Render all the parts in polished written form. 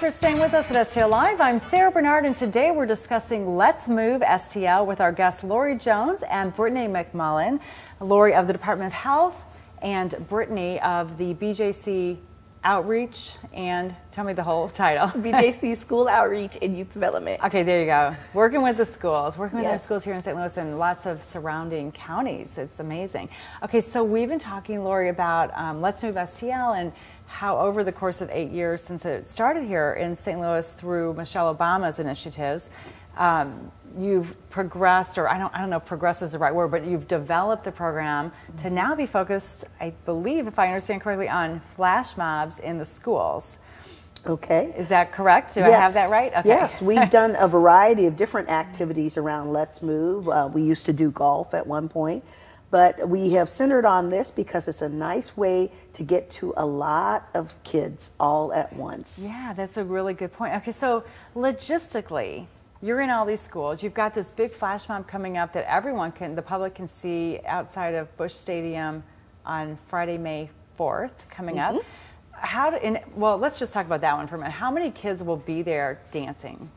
for staying with us at STL Live. I'm Sarah Bernard, and today we're discussing Let's Move STL with our guests Lori Jones and Brittany McMullen. Lori of the Department of Health and Brittany of the BJC Outreach, and tell me the whole title. BJC School Outreach and Youth Development. Okay, there you go. Working with the schools, working with Yes. our schools here in St. Louis and lots of surrounding counties. It's amazing. Okay, so we've been talking, Lori, about Let's Move STL and how over the course of 8 years since it started here in St. Louis through Michelle Obama's initiatives, you've progressed, or I don't know if progress is the right word, but you've developed the program to now be focused, I believe, if I understand correctly, on flash mobs in the schools. Okay. Is that correct? Do I Yes. have that right? Okay. Yes, we've done a variety of different activities around Let's Move. We used to do golf at one point, but we have centered on this because it's a nice way to get to a lot of kids all at once. Yeah, that's a really good point. Okay, so logistically, you're in all these schools. You've got this big flash mob coming up that the public can see outside of Busch Stadium on Friday, May 4th, coming up. Well, let's just talk about that one for a minute. How many kids will be there dancing,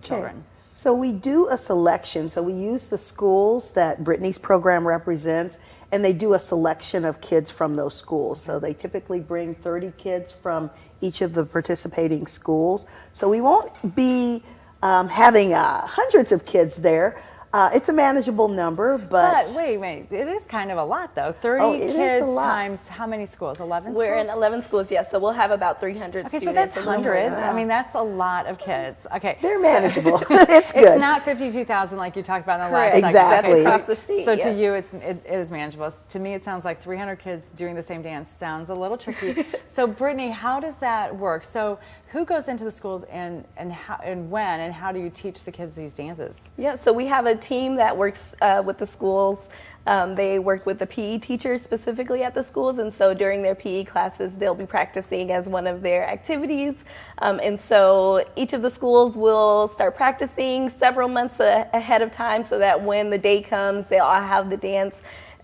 children? So we do a selection. So we use the schools that Brittany's program represents, and they do a selection of kids from those schools. So they typically bring 30 kids from each of the participating schools. So we won't be having hundreds of kids there. It's a manageable number, but wait, it is kind of a lot though. 30 kids times how many schools? 11 schools? We're in 11 schools, yes. So we'll have about 300 okay, students. so that's a little hundreds. more. I mean, that's a lot of kids. Okay. they're manageable. It's good. It's not 52,000 like you talked about in the last segment. Exactly. Okay, Across the state, so yes. to you, it is manageable. To me, it sounds like 300 kids doing the same dance sounds a little tricky. So Brittany, how does that work? So who goes into the schools and when and how do you teach the kids these dances? Yeah, so we have a team that works with the schools. They work with the PE teachers specifically at the schools, and so during their PE classes, they'll be practicing as one of their activities. And so each of the schools will start practicing several months ahead of time so that when the day comes, they'll all have the dance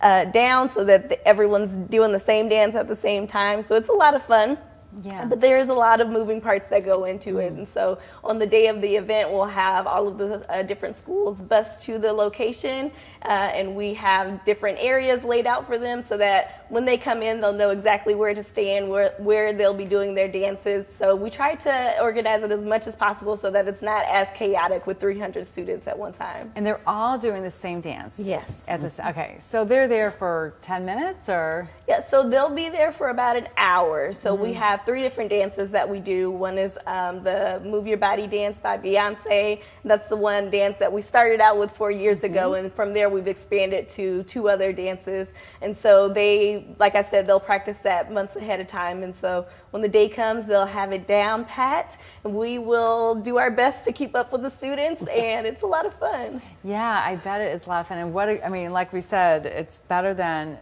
down so that everyone's doing the same dance at the same time. So it's a lot of fun. Yeah. But there's a lot of moving parts that go into it. And so on the day of the event, we'll have all of the different schools bus to the location, and we have different areas laid out for them so that when they come in, they'll know exactly where to stand, where they'll be doing their dances. So we try to organize it as much as possible so that it's not as chaotic with 300 students at one time. And they're all doing the same dance? Yes. Okay, so they're there for 10 minutes or? Yeah, so they'll be there for about an hour. So we have 3 different dances that we do. One is the Move Your Body dance by Beyonce. That's the one dance that we started out with 4 years ago, and from there we've expanded to 2 other dances. And so they, like I said, they'll practice that months ahead of time. And so when the day comes, they'll have it down pat, and we will do our best to keep up with the students, and it's a lot of fun. Yeah, I bet it is a lot of fun. And like we said, it's better than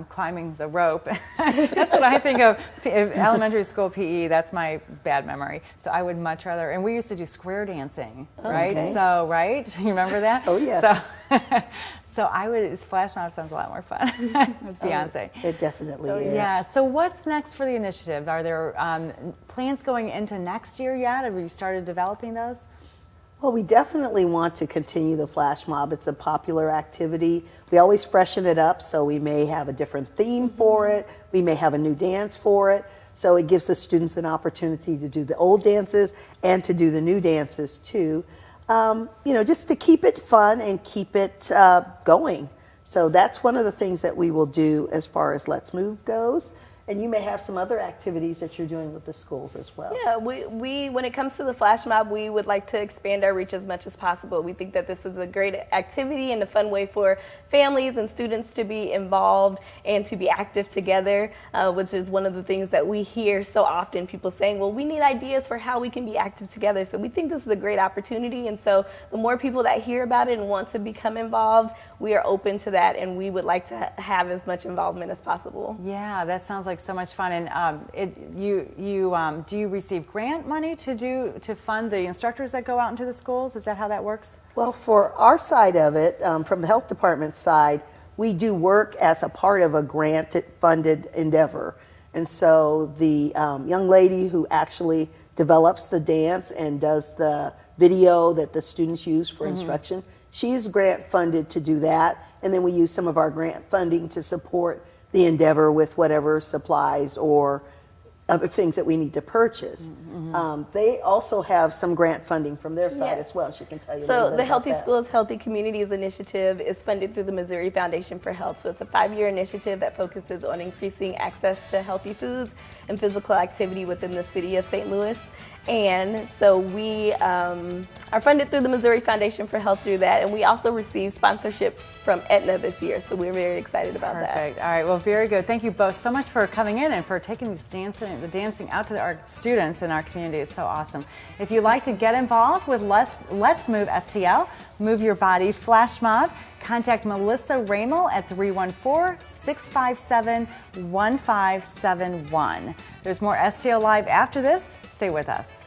climbing the rope. That's what I think of elementary school PE. That's my bad memory. So I would much rather, and we used to do square dancing, right? Okay. So, right? You remember that? Oh, yes. So flash mob sounds a lot more fun with Beyonce. It definitely is. Yeah. So what's next for the initiative? Are there plans going into next year yet? Have you started developing those? Well, we definitely want to continue the flash mob. It's a popular activity. We always freshen it up, so we may have a different theme for it. We may have a new dance for it. So it gives the students an opportunity to do the old dances and to do the new dances too. Just to keep it fun and keep it going. So that's one of the things that we will do as far as Let's Move goes. And you may have some other activities that you're doing with the schools as well. Yeah, we when it comes to the flash mob, we would like to expand our reach as much as possible. We think that this is a great activity and a fun way for families and students to be involved and to be active together, which is one of the things that we hear so often, people saying, well, we need ideas for how we can be active together. So we think this is a great opportunity, and so the more people that hear about it and want to become involved, we are open to that, and we would like to have as much involvement as possible. Yeah, that sounds like so much fun. And do you receive grant money to fund the instructors that go out into the schools? Is that how that works? Well, for our side of it, from the health department side, we do work as a part of a grant-funded endeavor. And so the young lady who actually develops the dance and does the video that the students use for instruction. She's grant funded to do that, and then we use some of our grant funding to support the endeavor with whatever supplies or other things that we need to purchase. They also have some grant funding from their side as well. She can tell you a little So bit the about Healthy that. Schools, Healthy Communities initiative is funded through the Missouri Foundation for Health. So it's a 5-year initiative that focuses on increasing access to healthy foods and physical activity within the city of St. Louis. And so we are funded through the Missouri Foundation for Health through that. And we also received sponsorship from Aetna this year. So we're very excited about that. Perfect. All right. Well, very good. Thank you both so much for coming in and for taking the dancing out to our students in our community. It's so awesome. If you'd like to get involved with Let's Move STL, Move Your Body Flash Mob, contact Melissa Ramel at 314-657-1571. There's more STL Live after this. Stay with us.